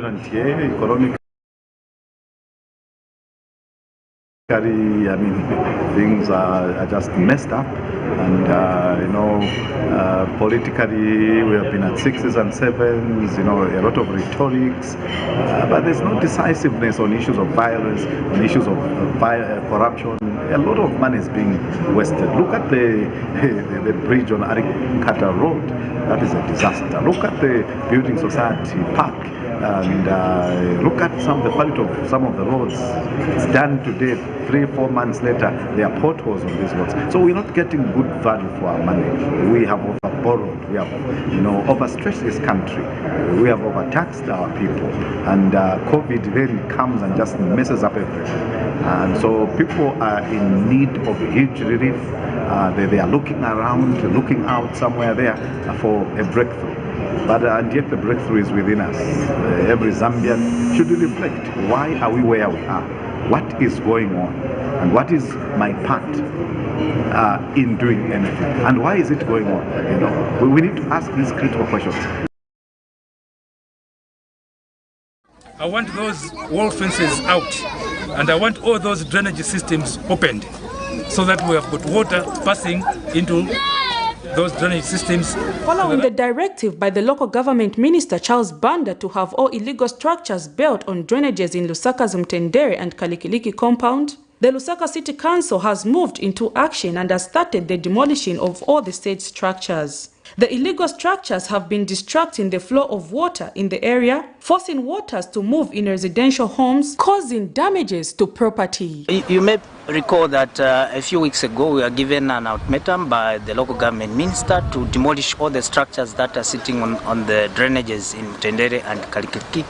apparent here, economically. I mean, things are just messed up, and politically we have been at 6s and 7s, a lot of rhetorics, but there's no decisiveness on issues of violence, on issues of corruption. A lot of money is being wasted. Look at the bridge on Arikata Road. That is a disaster. Look at the Building Society Park. And look at the quality of some of the roads. It's done today, 3-4 months later, there are potholes on these roads. So we're not getting good value for our money. We have overborrowed. We have, overstretched this country. We have overtaxed our people. And COVID then comes and just messes up everything. And so people are in need of huge relief. They are looking around, looking out somewhere there for a breakthrough. But and yet the breakthrough is within us. Every Zambian should reflect, why are we where we are? What is going on? And what is my part in doing anything? And why is it going on? We need to ask these critical questions. I want those wall fences out, and I want all those drainage systems opened so that we have got water passing into those drainage systems. Following the directive by the local government minister Charles Banda to have all illegal structures built on drainages in Lusaka's Mtendere and Kalikiliki compound, the Lusaka City Council has moved into action and has started the demolition of all the state structures. The illegal structures have been distracting the flow of water in the area, forcing waters to move in residential homes, causing damages to property. You may recall that a few weeks ago we were given an ultimatum by the local government minister to demolish all the structures that are sitting on the drainages in Mtendere and Kalikiliki,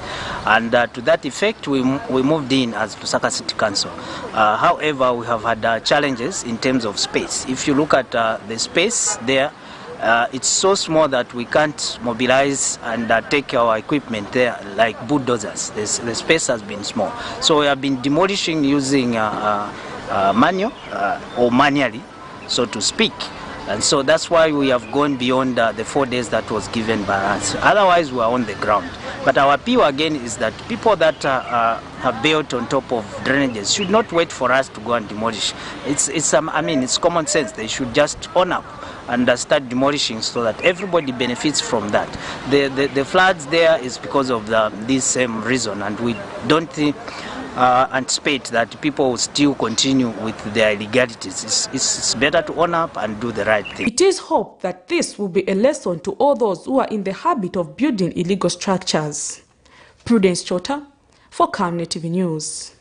and to that effect we moved in as Lusaka City Council. However, we have had challenges in terms of space. If you look at the space there, it's so small that we can't mobilize and take our equipment there like bulldozers. The space has been small. So we have been demolishing using manual or manually, so to speak. And so that's why we have gone beyond the 4 days that was given by us. Otherwise, we are on the ground. But our appeal again is that people that have built on top of drainages should not wait for us to go and demolish. It's common sense. They should just own up and start demolishing so that everybody benefits from that. The floods there is because of this same reason, and we don't anticipate that people will still continue with their illegalities. It's better to own up and do the right thing. It is hoped that this will be a lesson to all those who are in the habit of building illegal structures. Prudence Chota for Camnet TV News.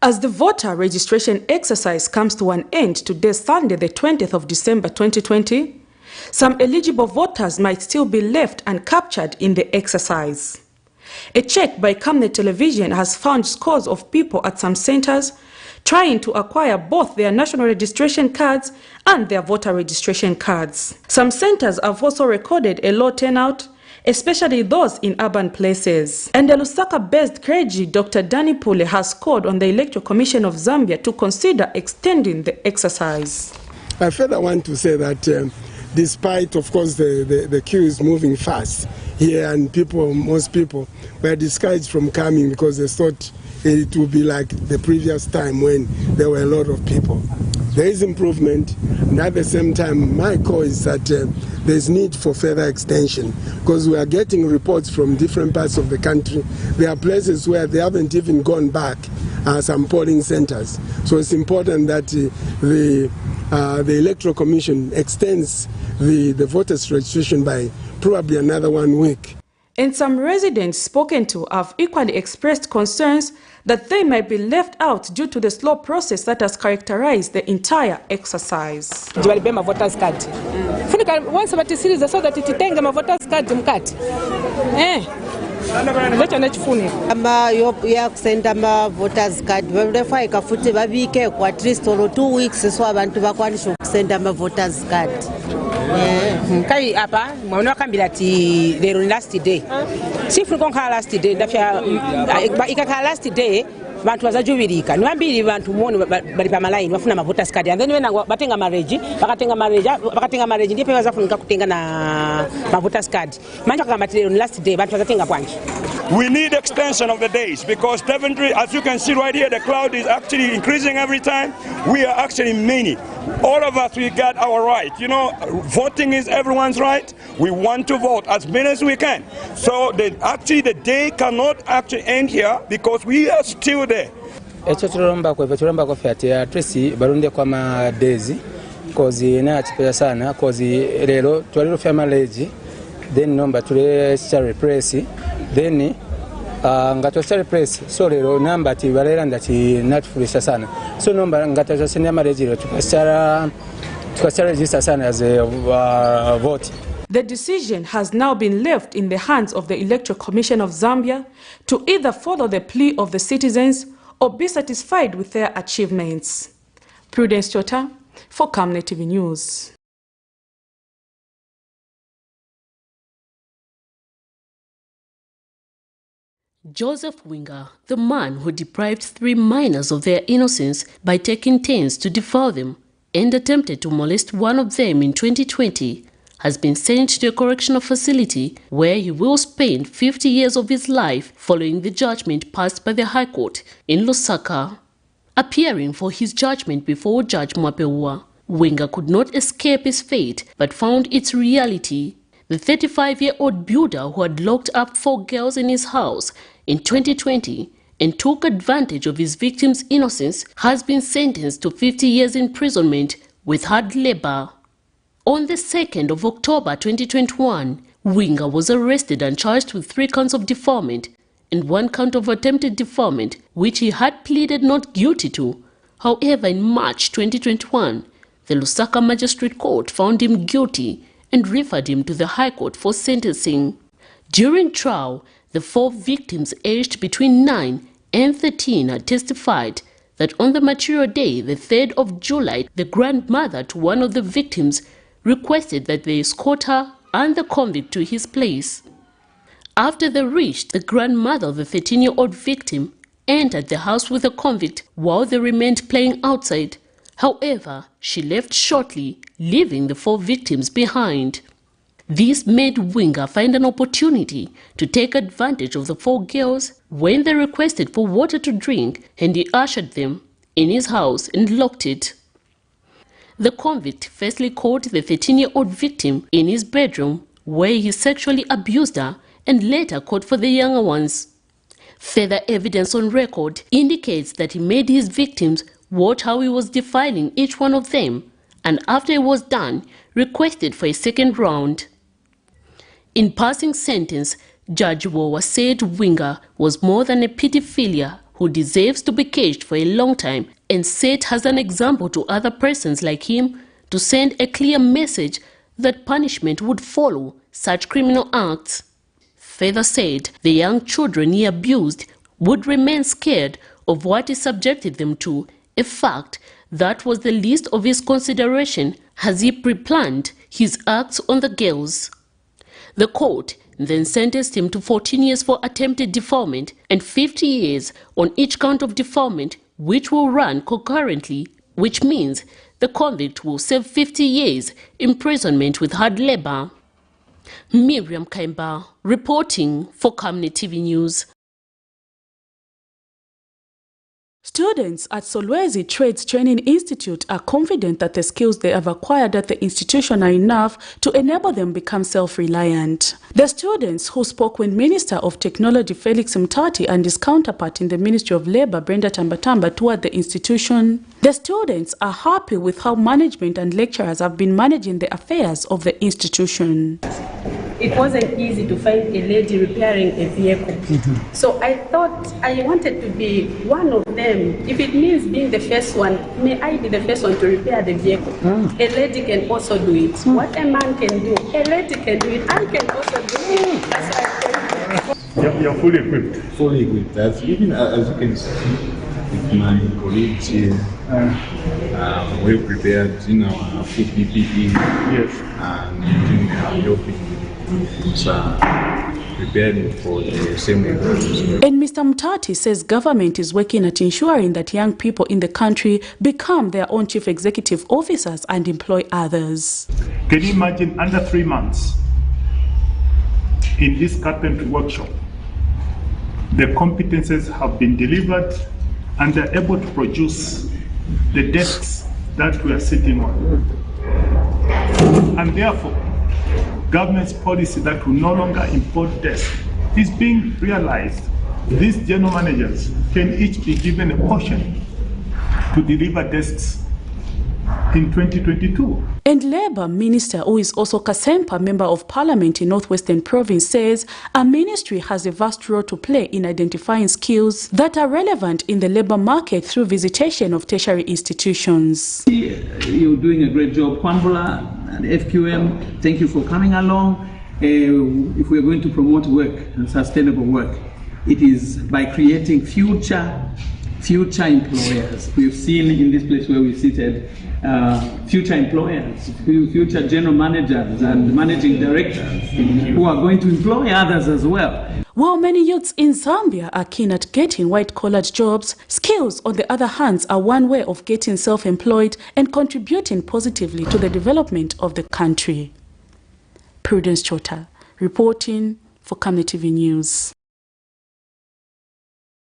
As the voter registration exercise comes to an end today, Sunday, the 20th of December 2020, some eligible voters might still be left uncaptured in the exercise. A check by Camnet Television has found scores of people at some centers trying to acquire both their national registration cards and their voter registration cards. Some centers have also recorded a low turnout, especially those in urban places. And the Lusaka-based clergy Dr. Danny Pule has called on the Electoral Commission of Zambia to consider extending the exercise. I further want to say that despite, of course, the queue is moving fast here, and most people were discouraged from coming because they thought it would be like the previous time when there were a lot of people. There is improvement, and at the same time, my call is that there is need for further extension, because we are getting reports from different parts of the country. There are places where they haven't even gone back, some polling centers. So it's important that the Electoral Commission extends the voters' registration by probably another 1 week. And some residents spoken to have equally expressed concerns that they might be left out due to the slow process that has characterized the entire exercise. Jibalibema voters card. Funika once abatisiriza so that ititenga ma voters card mkati. Lecho nechifuni. Ama ya kusenda ma voters card babefa ikafuthi babike kwa at least 2 weeks so abantu bakwanisha ukusenda ma voters card. Kai apa mwana kambira ti lero last day. Sifuna konkhala last day ndafya ikakhala last day bantu bazajubirika nibambiri bantu muone bali pa malaini bafuna voters card and then when batenga marriage bakatenga marriage ndiye peka zafunika kutenga na voters card manje kama last day bantu bazatenga kwanje. We need extension of the days because definitely, as you can see right here, the crowd is actually increasing every time. We are actually many. All of us, we got our right. You know, voting is everyone's right. We want to vote as many as we can. So actually the day cannot actually end here because we are still there. Echo tulomba kwa fiati ya Tracy barunde kwa ma daisy cause na chipesa sana cause lero twaliro fya marriage then nomba tule share press then ngato share press so lero namba ti balera ndati natfulisha sana so nomba ngato senya marriage lero tukashara register sana as a vote. The decision has now been left in the hands of the Electoral Commission of Zambia to either follow the plea of the citizens or be satisfied with their achievements. Prudence Chota for Camnet TV News. Joseph Winga, the man who deprived 3 minors of their innocence by taking turns to defile them and attempted to molest one of them in 2020, has been sent to a correctional facility where he will spend 50 years of his life following the judgment passed by the High Court in Lusaka. Appearing for his judgment before Judge Mwapeua, Winga could not escape his fate but found its reality. The 35-year-old builder who had locked up 4 girls in his house in 2020 and took advantage of his victims' innocence has been sentenced to 50 years imprisonment with hard labor. On the 2nd of October 2021, Winga was arrested and charged with 3 counts of defilement and 1 count of attempted defilement, which he had pleaded not guilty to. However, in March 2021, the Lusaka Magistrate Court found him guilty and referred him to the High Court for sentencing. During trial, the 4 victims aged between 9 and 13 had testified that on the material day, the 3rd of July, the grandmother to one of the victims requested that they escort her and the convict to his place. After they reached, the grandmother of the 13-year-old victim entered the house with the convict while they remained playing outside. However, she left shortly, leaving the 4 victims behind. This made Winga find an opportunity to take advantage of the 4 girls when they requested for water to drink, and he ushered them in his house and locked it. The convict firstly caught the 13-year-old victim in his bedroom where he sexually abused her and later caught for the younger ones. Further evidence on record indicates that he made his victims watch how he was defiling each one of them, and after it was done, requested for a second round. In passing sentence, Judge Wawa said Winga was more than a pedophilia who deserves to be caged for a long time and set as an example to other persons like him to send a clear message that punishment would follow such criminal acts. Further said the young children he abused would remain scared of what he subjected them to, a fact that was the least of his consideration as he pre-planned his acts on the girls. The court then sentenced him to 14 years for attempted defilement and 50 years on each count of defilement, which will run concurrently, which means the convict will serve 50 years imprisonment with hard labor. Miriam Kaimba reporting for Camnet TV News. Students at Solwezi Trades Training Institute are confident that the skills they have acquired at the institution are enough to enable them become self-reliant. The students, who spoke when Minister of Technology Felix Mtati and his counterpart in the Ministry of Labour Brenda Tambatamba toured the institution, the students are happy with how management and lecturers have been managing the affairs of the institution. It wasn't easy to find a lady repairing a vehicle. So I thought I wanted to be one of them. If it means being the first one, may I be the first one to repair the vehicle. A lady can also do it. What a man can do, a lady can do it. I can also do it. That's why I You're fully equipped. Fully equipped. Even as you can see with my colleagues here, we prepared our full PPE. Yes. And using helping. preparing for the same exams. And Mr. Mutati says government is working at ensuring that young people in the country become their own chief executive officers and employ others. Can you imagine under 3 months in this carpentry workshop, the competences have been delivered and they're able to produce the desks that we are sitting on. And therefore, government's policy that will no longer import desks is being realized. These general managers can each be given a portion to deliver desks in 2022. And Labour Minister, who is also Kasempa Member of Parliament in Northwestern Province, says a ministry has a vast role to play in identifying skills that are relevant in the labour market through visitation of tertiary institutions. You're doing a great job, Kwanbula and FQM. Thank you for coming along. If we're going to promote work and sustainable work, it is by creating future employers. We've seen in this place where we're seated, future employers, future general managers and managing directors who are going to employ others as well. While many youths in Zambia are keen at getting white-collared jobs, skills, on the other hand, are one way of getting self-employed and contributing positively to the development of the country. Prudence Chota, reporting for Camnet TV News.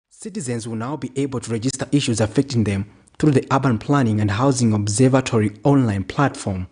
Citizens will now be able to register issues affecting them through the Urban Planning and Housing Observatory online platform.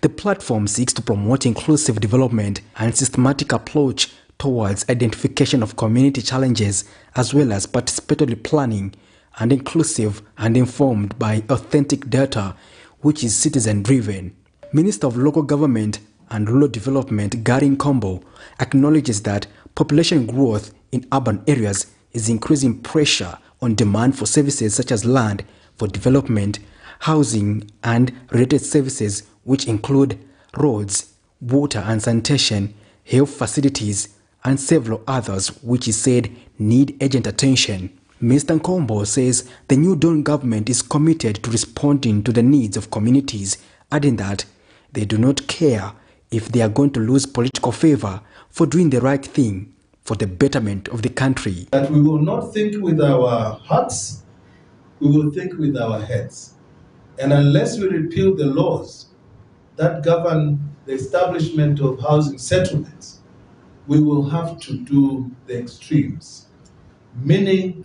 The platform seeks to promote inclusive development and systematic approach towards identification of community challenges, as well as participatory planning and inclusive and informed by authentic data, which is citizen-driven. Minister of Local Government and Rural Development Gary Nkombo acknowledges that population growth in urban areas is increasing pressure on demand for services such as land for development, housing, and related services, which include roads, water and sanitation, health facilities, and several others, which he said need urgent attention. Mr. Nkombo says the New Dawn government is committed to responding to the needs of communities, adding that they do not care if they are going to lose political favor for doing the right thing for the betterment of the country. That we will not think with our hearts, we will think with our heads. And unless we repeal the laws that govern the establishment of housing settlements, we will have to do the extremes, meaning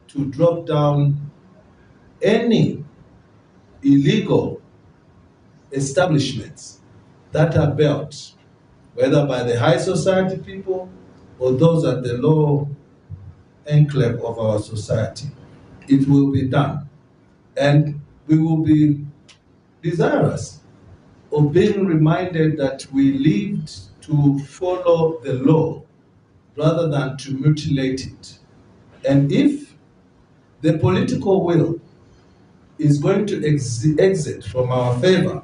to drop down any illegal establishments that are built, whether by the high society people or those at the low enclave of our society. It will be done. And we will be desirous of being reminded that we lived to follow the law rather than to mutilate it. And if the political will is going to exit from our favor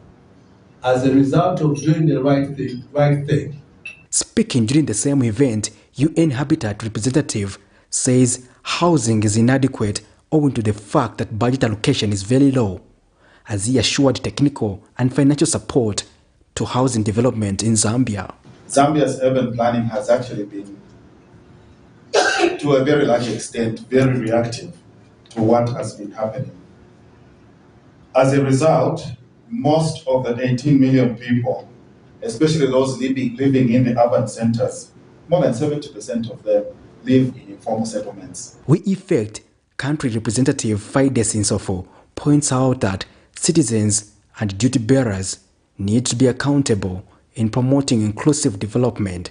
as a result of doing the right thing. Speaking during the same event, UN Habitat representative says housing is inadequate owing to the fact that budget allocation is very low, as he assured technical and financial support to housing development in Zambia. Zambia's urban planning has actually been, to a very large extent, very reactive to what has been happening. As a result, most of the 18 million people, especially those living in the urban centers, more than 70% of them live in informal settlements. We effect, country representative Fides Insofo points out that citizens and duty bearers need to be accountable in promoting inclusive development.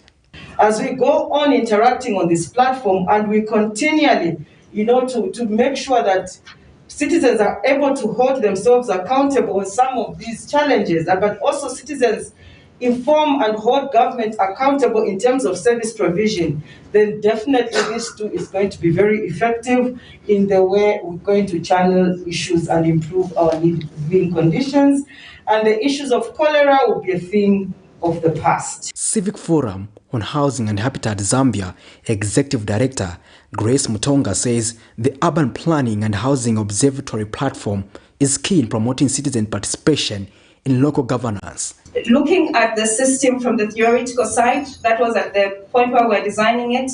As we go on interacting on this platform and we continually, to make sure that citizens are able to hold themselves accountable with some of these challenges, but also citizens inform and hold government accountable in terms of service provision, then definitely this too is going to be very effective in the way we're going to channel issues and improve our living conditions. And the issues of cholera will be a thing of the past. Civic Forum on Housing and Habitat Zambia Executive Director Grace Mutonga says the Urban Planning and Housing Observatory platform is key in promoting citizen participation in local governance. Looking at the system from the theoretical side, that was at the point where we're designing it.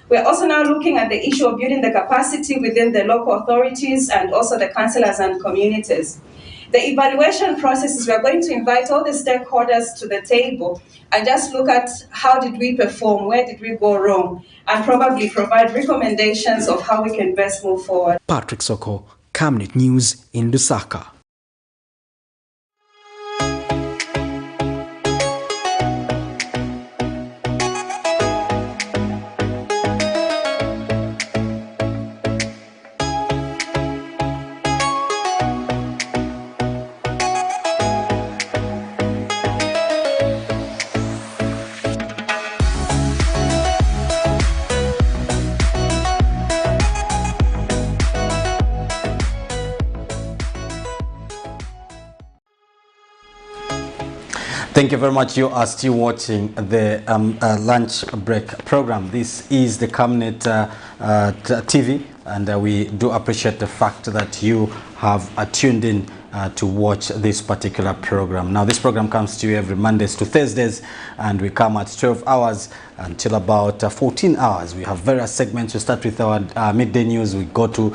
We're also now looking at the issue of building the capacity within the local authorities and also the councillors and communities. The evaluation process is we're going to invite all the stakeholders to the table and just look at how did we perform, where did we go wrong, and probably provide recommendations of how we can best move forward. Patrick Soko, Camnet News in Lusaka. Thank you very much. You are still watching the lunch break program. This is the Camnet TV, and we do appreciate the fact that you have tuned in to watch this particular program. Now, this program comes to you every Mondays to Thursdays, and we come at 12 hours until about 14 hours. We have various segments. We start with our midday news. We go to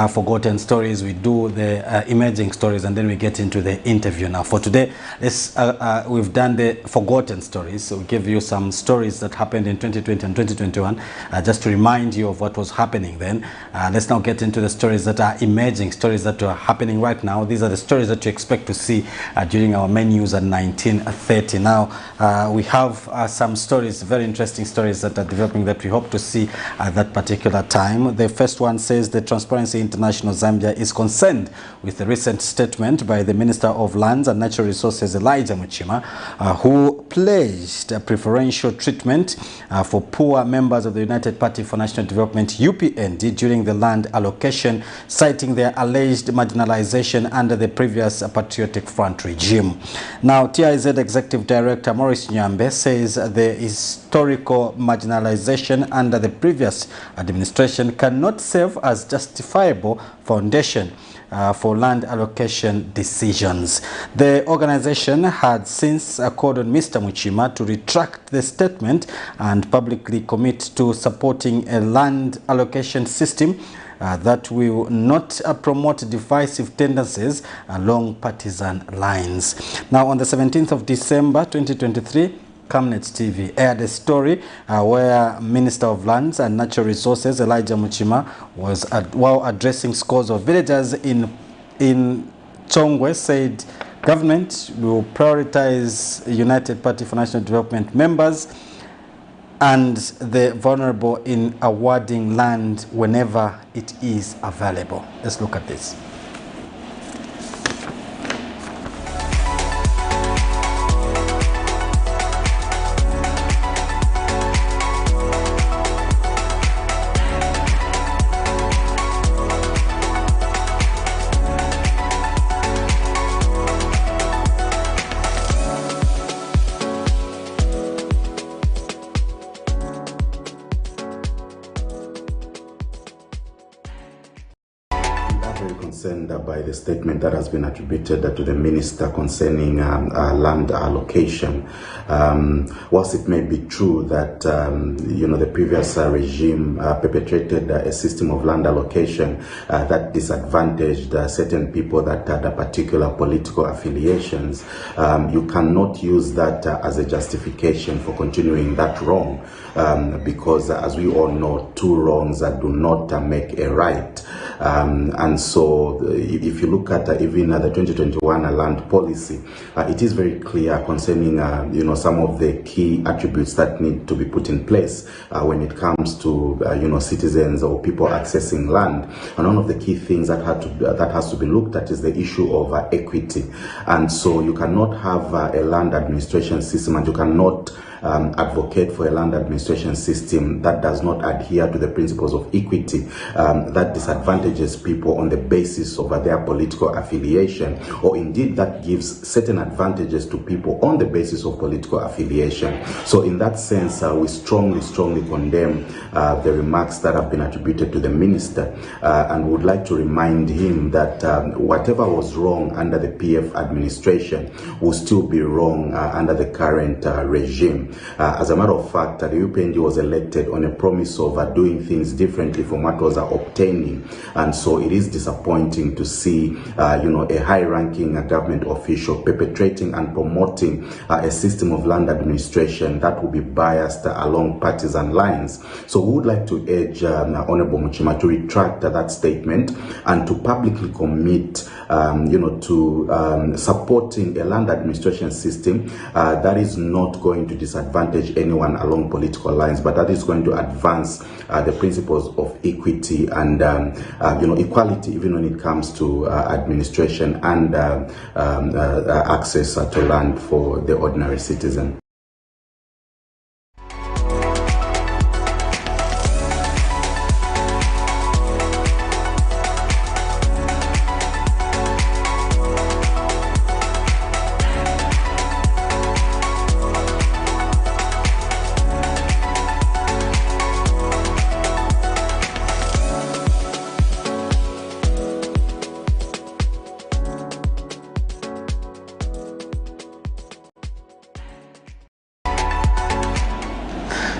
forgotten stories. We do the emerging stories, and then we get into the interview. Now, for today, we've done the forgotten stories. So we give you some stories that happened in 2020 and 2021, just to remind you of what was happening then. Let's now get into the stories that are emerging, stories that are happening right now. These are the stories that you expect to see during our main news at 19:30. Now, we have some stories, very interesting stories that are developing that we hope to see at that particular time. The first one says the Transparency International Zambia is concerned with the recent statement by the Minister of Lands and Natural Resources, Elijah Muchima, who pledged preferential treatment for poor members of the United Party for National Development, UPND, during the land allocation, citing their alleged marginalization under the previous Patriotic Front regime. Now, TIZ Executive Director Maurice Nyambe says the historical marginalization under the previous administration cannot serve as justifiable foundation for land allocation decisions. The organization had since called on Mr. Muchima to retract the statement and publicly commit to supporting a land allocation system that will not promote divisive tendencies along partisan lines. Now, on the 17th of December 2023, Camnet TV aired a story where Minister of Lands and Natural Resources Elijah Muchima was while addressing scores of villagers in Chongwe, said government will prioritize United Party for National Development members and the vulnerable in awarding land whenever it is available. Let's look at this. By the statement that has been attributed to the minister concerning land allocation. Whilst it may be true that the previous regime perpetrated a system of land allocation that disadvantaged certain people that had particular political affiliations, you cannot use that as a justification for continuing that wrong, because as we all know, two wrongs do not make a right. And so if you look at even the 2021 land policy, it is very clear concerning some of the key attributes that need to be put in place when it comes to citizens or people accessing land. And one of the key things that has to be looked at is the issue of equity. And so you cannot have a land administration system, and you cannot advocate for a land administration system that does not adhere to the principles of equity, that disadvantages people on the basis of their political affiliation, or indeed that gives certain advantages to people on the basis of political affiliation. So in that sense, we strongly condemn the remarks that have been attributed to the minister, and would like to remind him that whatever was wrong under the PF administration will still be wrong under the current regime. As a matter of fact, the UPND was elected on a promise of doing things differently from what was obtaining, and so it is disappointing to see a high-ranking government official perpetrating and promoting a system of land administration that will be biased along partisan lines. So we would like to urge Honorable Muchima to retract that statement and to publicly commit to supporting a land administration system that is not going to disadvantage anyone along political lines, but that is going to advance the principles of equity and equality, even when it comes to administration and access to land for the ordinary citizen.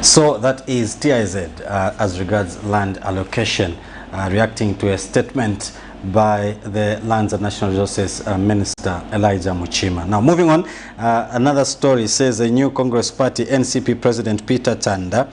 So that is TIZ as regards land allocation, reacting to a statement by the Lands and National Resources Minister Elijah Muchima. Now moving on, another story says a new Congress Party NCP President Peter Tanda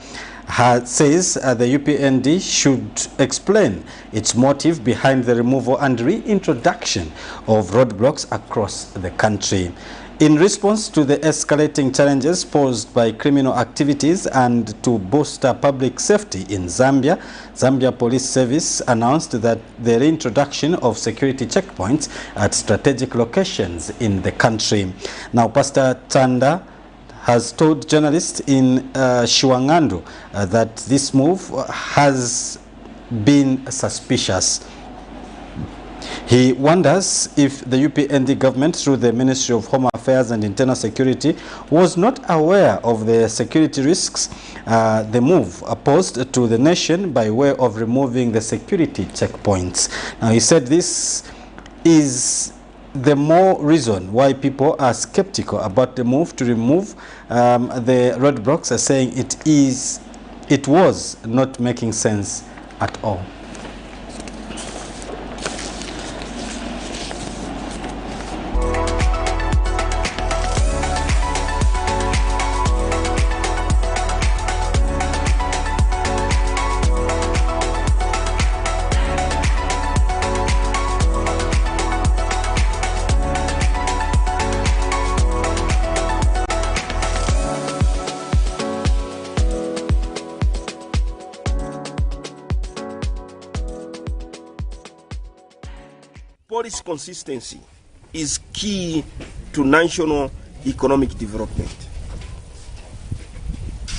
says the UPND should explain its motive behind the removal and reintroduction of roadblocks across the country. In response to the escalating challenges posed by criminal activities and to boost public safety in Zambia, Zambia Police Service announced that the reintroduction of security checkpoints at strategic locations in the country. Now, Pastor Tanda has told journalists in Shiwangandu that this move has been suspicious. He wonders if the UPND government, through the Ministry of Home Affairs and Internal Security, was not aware of the security risks the move posed to the nation by way of removing the security checkpoints. Now, he said this is the more reason why people are skeptical about the move to remove the roadblocks, saying it was not making sense at all. Policy consistency is key to national economic development.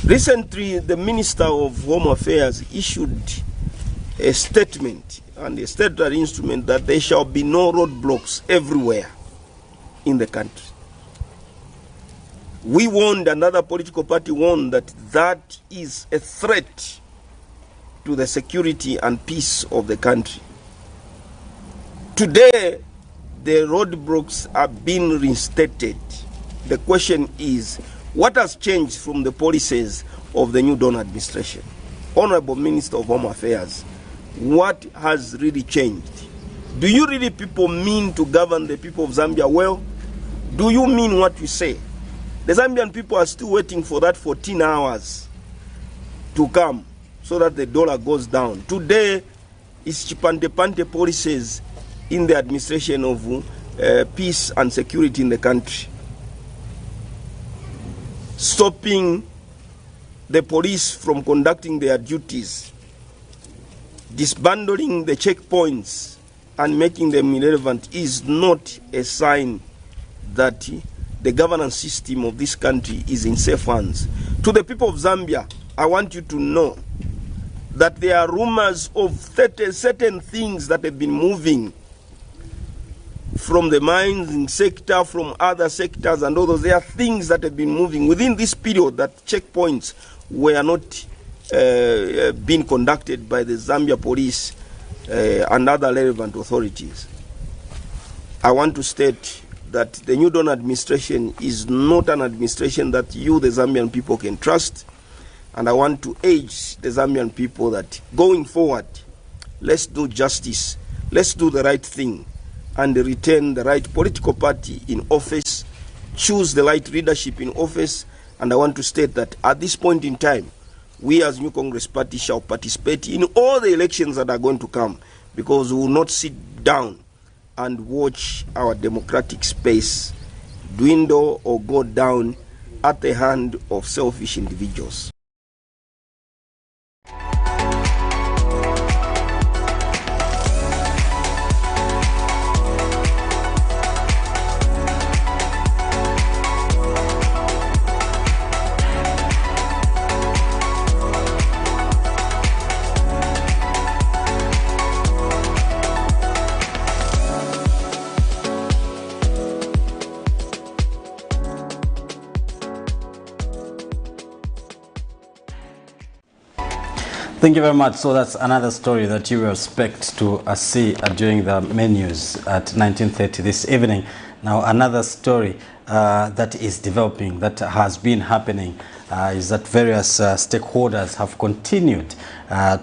Recently, the Minister of Home Affairs issued a statement and a statutory instrument that there shall be no roadblocks everywhere in the country. We warned, another political party warned, that that is a threat to the security and peace of the country. Today, the roadblocks are being reinstated. The question is, what has changed from the policies of the new Dawn administration? Honorable Minister of Home Affairs, what has really changed? Do you really people mean to govern the people of Zambia well? Do you mean what you say? The Zambian people are still waiting for that 14 hours to come so that the dollar goes down. Today, it's chipante-pante policies in the administration of peace and security in the country. Stopping the police from conducting their duties, disbanding the checkpoints and making them irrelevant is not a sign that the governance system of this country is in safe hands. To the people of Zambia, I want you to know that there are rumors of certain things that have been moving from the mining sector, from other sectors and others. There are things that have been moving within this period that checkpoints were not being conducted by the Zambia police and other relevant authorities. I want to state that the New Dawn administration is not an administration that you, the Zambian people, can trust. And I want to urge the Zambian people that going forward, let's do justice, let's do the right thing, and retain the right political party in office, choose the right leadership in office. And I want to state that at this point in time, we as New Congress Party shall participate in all the elections that are going to come, because we will not sit down and watch our democratic space dwindle or go down at the hand of selfish individuals. Thank you very much. So that's another story that you will expect to see during the menus at 19:30 this evening. Now, another story that is developing, that has been happening, is that various stakeholders have continued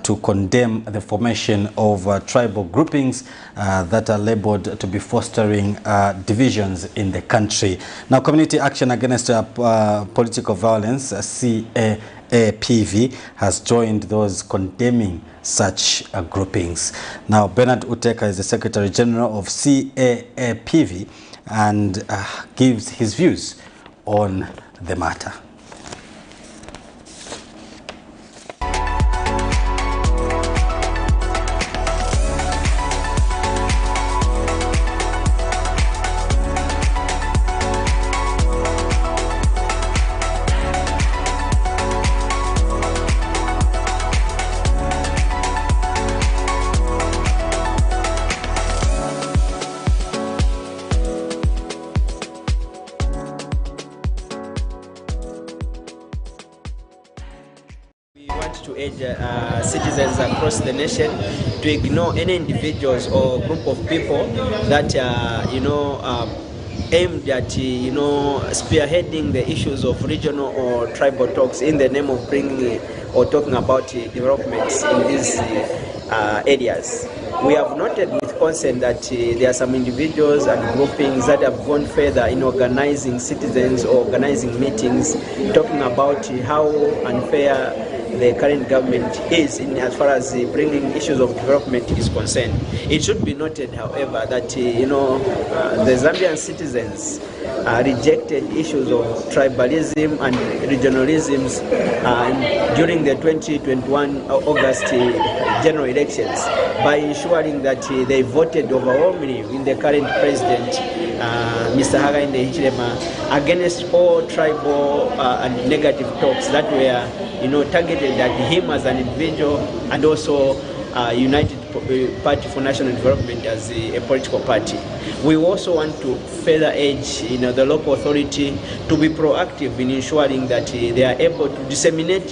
to condemn the formation of tribal groupings that are labeled to be fostering divisions in the country. Now, Community Action Against Political Violence, CAPV, has joined those condemning such groupings. Now, Bernard Uteka is the Secretary General of CAPV and gives his views on the matter. Citizens across the nation to ignore any individuals or group of people that aimed at spearheading the issues of regional or tribal talks in the name of bringing or talking about developments in these areas. We have noted with concern that there are some individuals and groupings that have gone further in organizing citizens or organizing meetings, talking about how unfair the current government is in as far as bringing issues of development is concerned. It should be noted, however, that the Zambian citizens rejected issues of tribalism and regionalisms during the 2021 August general elections by ensuring that they voted overwhelmingly in the current president, Mr. Hakainde Hichilema, against all tribal and negative talks that were targeted at him as an individual and also United Party for National Development as a political party. We also want to further urge the local authority to be proactive in ensuring that they are able to disseminate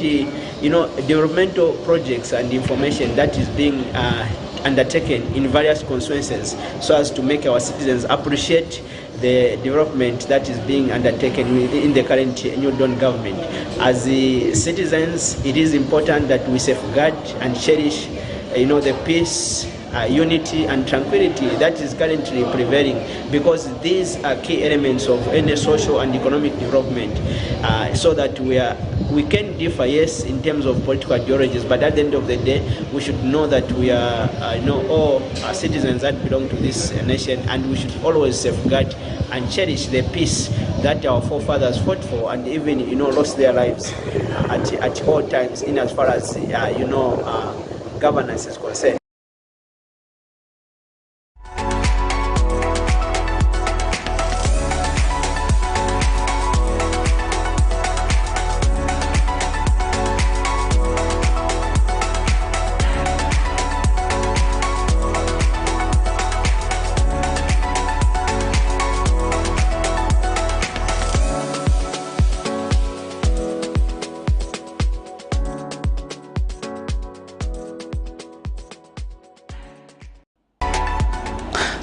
developmental projects and information that is being undertaken in various constituencies so as to make our citizens appreciate the development that is being undertaken in the current New Dawn government. As the citizens, it is important that we safeguard and cherish the peace, unity and tranquility that is currently prevailing, because these are key elements of any social and economic development, so that we can differ, yes, in terms of political ideologies, but at the end of the day, we should know that we are all citizens that belong to this nation, and we should always safeguard and cherish the peace that our forefathers fought for and even lost their lives at all times in as far as governance is concerned.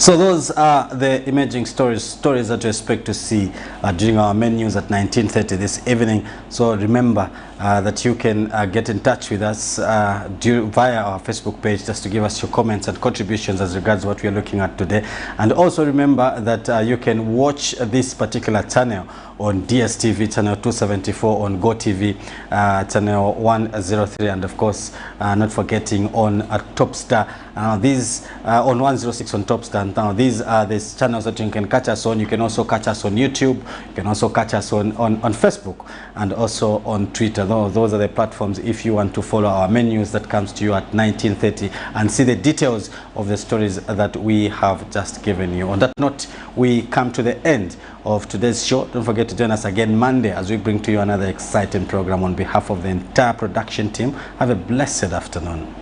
So those are the emerging stories that you expect to see during our main news at 19:30 this evening. So remember that you can get in touch with us via our Facebook page just to give us your comments and contributions as regards what we are looking at today. And also remember that you can watch this particular channel on DSTV channel 274, on GoTV channel 103, and of course not forgetting on Topstar. These on 106 on Topstar. Now these are the channels that you can catch us on. You can also catch us on YouTube. You can also catch us on Facebook and also on Twitter. Those are the platforms if you want to follow our main news that comes to you at 19:30 and see the details of the stories that we have just given you. On that note, we come to the end of today's show. Don't forget to join us again Monday as we bring to you another exciting program. On behalf of the entire production team, have a blessed afternoon.